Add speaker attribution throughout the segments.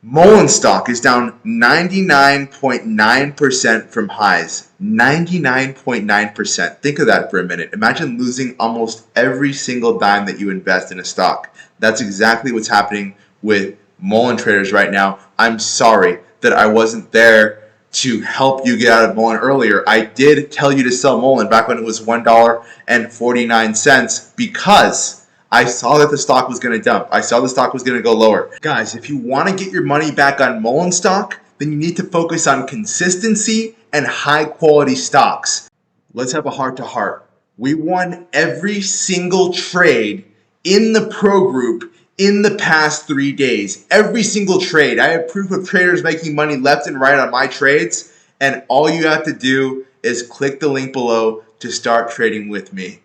Speaker 1: Mullen stock is down 99.9% from highs. 99.9%. Think of that for a minute. Imagine losing almost every single dime that you invest in a stock. That's exactly what's happening with Mullen traders right now. I'm sorry that I wasn't there to help you get out of Mullen earlier. I did tell you to sell Mullen back when it was $1.49 because I saw that the stock was going to dump. I saw the stock was going to go lower. Guys, if you want to get your money back on Mullen stock, then you need to focus on consistency and high quality stocks. Let's have a heart-to-heart. We won every single trade in the pro group in the past 3 days. Every single trade. I have proof of traders making money left and right on my trades, and all you have to do is click the link below to start trading with me.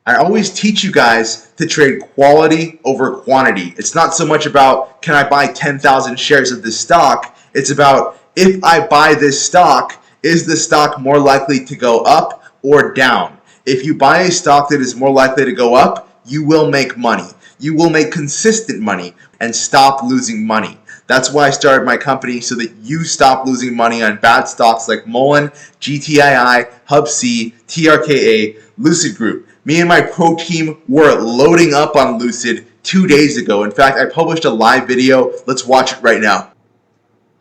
Speaker 1: I always teach you guys to trade quality over quantity. It's not so much about, can I buy 10,000 shares of this stock? It's about, if I buy this stock, is the stock more likely to go up or down? If you buy a stock that is more likely to go up, you will make money. You will make consistent money and stop losing money. That's why I started my company, so that you stop losing money on bad stocks like Mullen, GTII, Hub C, TRKA, Lucid Group. Me and my pro team were loading up on Lucid 2 days ago. In fact, I published a live video. Let's watch it right now.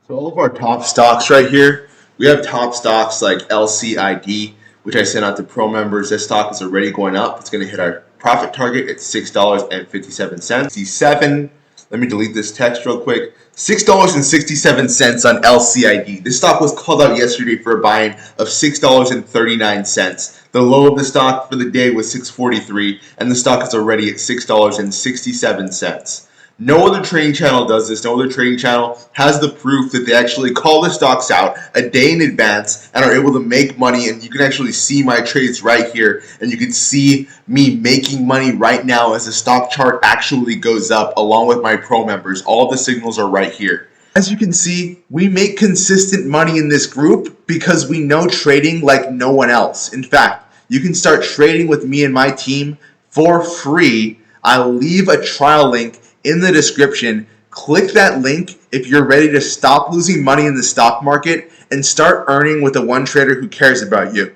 Speaker 1: So all of our top stocks right here, we have top stocks like LCID, which I sent out to pro members. This stock is already going up. It's going to hit our profit target at $6.57. 67. Let me delete this text real quick. $6.67 on LCID. This stock was called out yesterday for a buy-in of $6.39. The low of the stock for the day was $6.43, and the stock is already at $6.67. No other trading channel does this. No other trading channel has the proof that they actually call the stocks out a day in advance and are able to make money. And you can actually see my trades right here. And you can see me making money right now as the stock chart actually goes up along with my pro members. All the signals are right here. As you can see, we make consistent money in this group because we know trading like no one else. In fact, you can start trading with me and my team for free. I'll leave a trial link in the description. Click that link if you're ready to stop losing money in the stock market and start earning with the one trader who cares about you.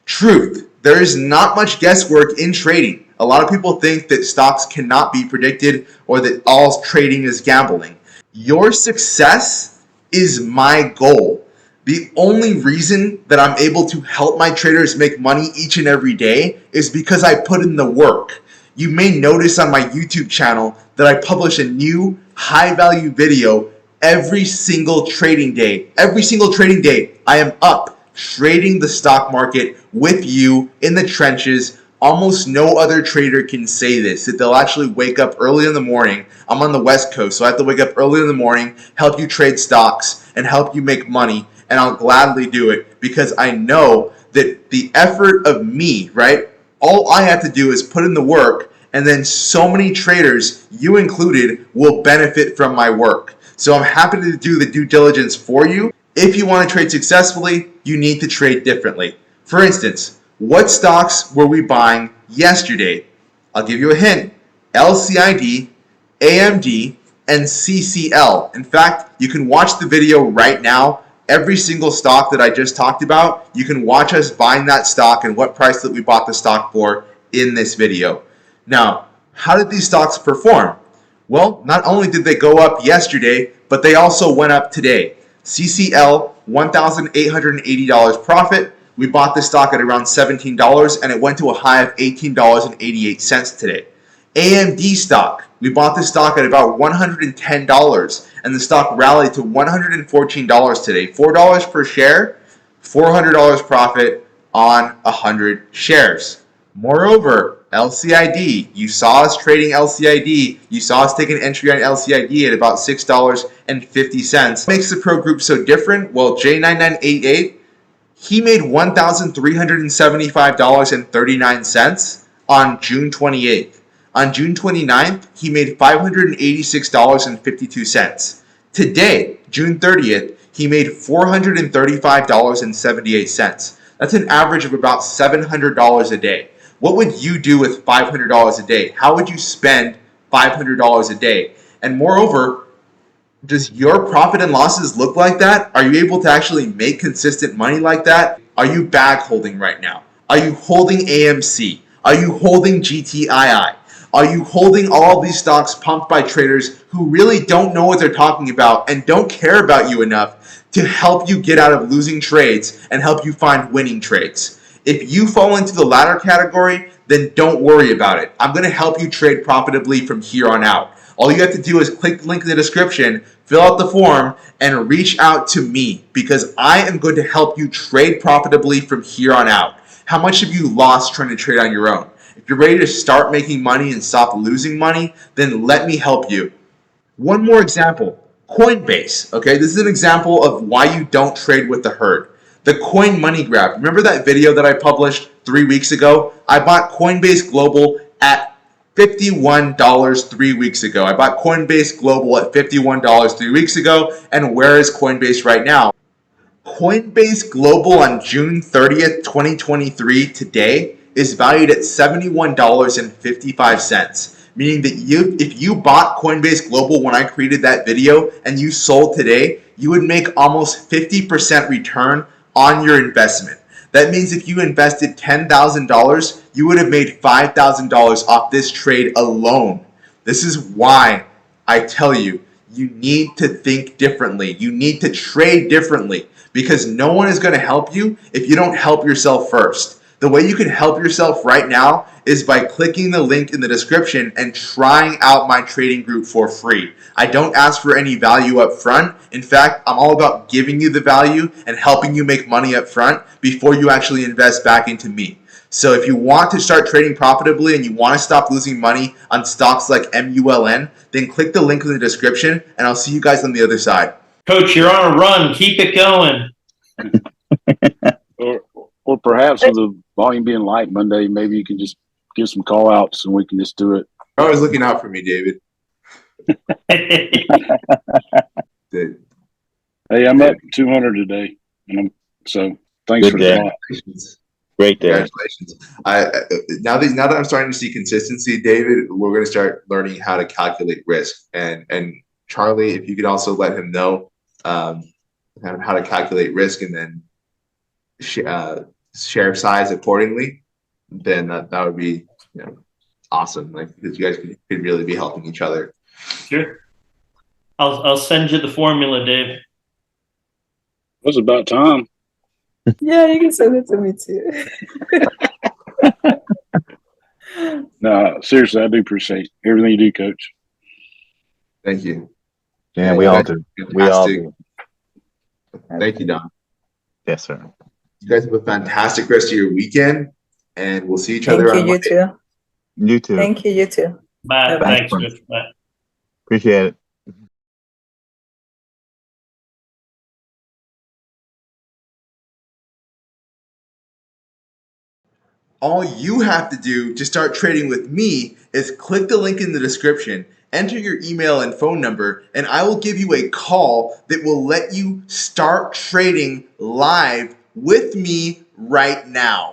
Speaker 1: Truth, there is not much guesswork in trading. A lot of people think that stocks cannot be predicted or that all trading is gambling. Your success is my goal. The only reason that I'm able to help my traders make money each and every day is because I put in the work. You may notice on my YouTube channel that I publish a new high-value video every single trading day. Every single trading day, I am up trading the stock market with you in the trenches. Almost no other trader can say this, that they'll actually wake up early in the morning. I'm on the West Coast, so I have to wake up early in the morning, help you trade stocks, and help you make money, and I'll gladly do it because I know that the effort of me, right? All I have to do is put in the work, and then so many traders, you included, will benefit from my work. So I'm happy to do the due diligence for you. If you want to trade successfully, you need to trade differently. For instance, what stocks were we buying yesterday? I'll give you a hint. LCID, AMD, and CCL. In fact, you can watch the video right now. Every single stock that I just talked about, you can watch us buying that stock and what price that we bought the stock for in this video. Now, how did these stocks perform? Well, not only did they go up yesterday, but they also went up today. CCL, $1,880 profit. We bought this stock at around $17 and it went to a high of $18.88 today. AMD stock, we bought this stock at about $110 and the stock rallied to $114 today. $4 per share, $400 profit on 100 shares. Moreover, LCID, you saw us trading LCID. You saw us take an entry on LCID at about $6.50. What makes the pro group so different? Well, J9988, he made $1,375.39 on June 28th. On June 29th, he made $586.52. Today, June 30th, he made $435.78. That's an average of about $700 a day. What would you do with $500 a day? How would you spend $500 a day? And moreover, Does your profit and losses look like that? Are you able to actually make consistent money like that? Are you bag holding right now? Are you holding AMC? Are you holding GTII? Are you holding all of these stocks pumped by traders who really don't know what they're talking about and don't care about you enough to help you get out of losing trades and help you find winning trades? If you fall into the latter category, then don't worry about it. I'm going to help you trade profitably from here on out. All you have to do is click the link in the description, fill out the form, and reach out to me because I am going to help you trade profitably from here on out. How much have you lost trying to trade on your own? If you're ready to start making money and stop losing money, then let me help you. One more example, Coinbase. Okay, this is an example of why you don't trade with the herd. The coin money grab. Remember that video that I published 3 weeks ago? I bought Coinbase Global at $51 3 weeks ago. I bought Coinbase Global at $51 3 weeks ago. And where is Coinbase right now? Coinbase Global on June 30th, 2023 today is valued at $71.55. Meaning that if you bought Coinbase Global when I created that video and you sold today, you would make almost 50% return on your investment. That means if you invested $10,000, you would have made $5,000 off this trade alone. This is why I tell you, you need to think differently. You need to trade differently because no one is going to help you if you don't help yourself first. The way you can help yourself right now is by clicking the link in the description and trying out my trading group for free. I don't ask for any value up front. In fact, I'm all about giving you the value and helping you make money up front before you actually invest back into me. So if you want to start trading profitably and you want to stop losing money on stocks like MULN, then click the link in the description and I'll see you guys on the other side.
Speaker 2: Coach, you're on a run. Keep it going.
Speaker 3: Or perhaps with the volume being light Monday, maybe you can just give some call outs and we can just do it.
Speaker 1: You're always looking out for me, David.
Speaker 3: Hey, I'm up 200 today, and so thanks for the call.
Speaker 4: Great day.
Speaker 1: Congratulations. Now that I'm starting to see consistency, David, we're going to start learning how to calculate risk. And Charlie, if you could also let him know kind of how to calculate risk and then share size accordingly, then that would be awesome. Like because you guys could really be helping each other.
Speaker 2: Sure. I'll send you the formula, Dave.
Speaker 3: It was about time.
Speaker 5: Yeah, you can send it to me too.
Speaker 3: No, seriously, I do appreciate everything you do, Coach.
Speaker 1: Thank you.
Speaker 4: Yeah, we all do. We all do.
Speaker 1: Thank you, Don.
Speaker 4: Yes, sir.
Speaker 1: You guys have a fantastic rest of your weekend, and we'll see each other on Monday.
Speaker 5: You too.
Speaker 4: You too.
Speaker 5: Thank you. You too.
Speaker 2: Bye.
Speaker 5: Bye.
Speaker 2: Thanks, Coach. Bye.
Speaker 4: Appreciate it.
Speaker 1: All you have to do to start trading with me is click the link in the description, enter your email and phone number, and I will give you a call that will let you start trading live with me right now.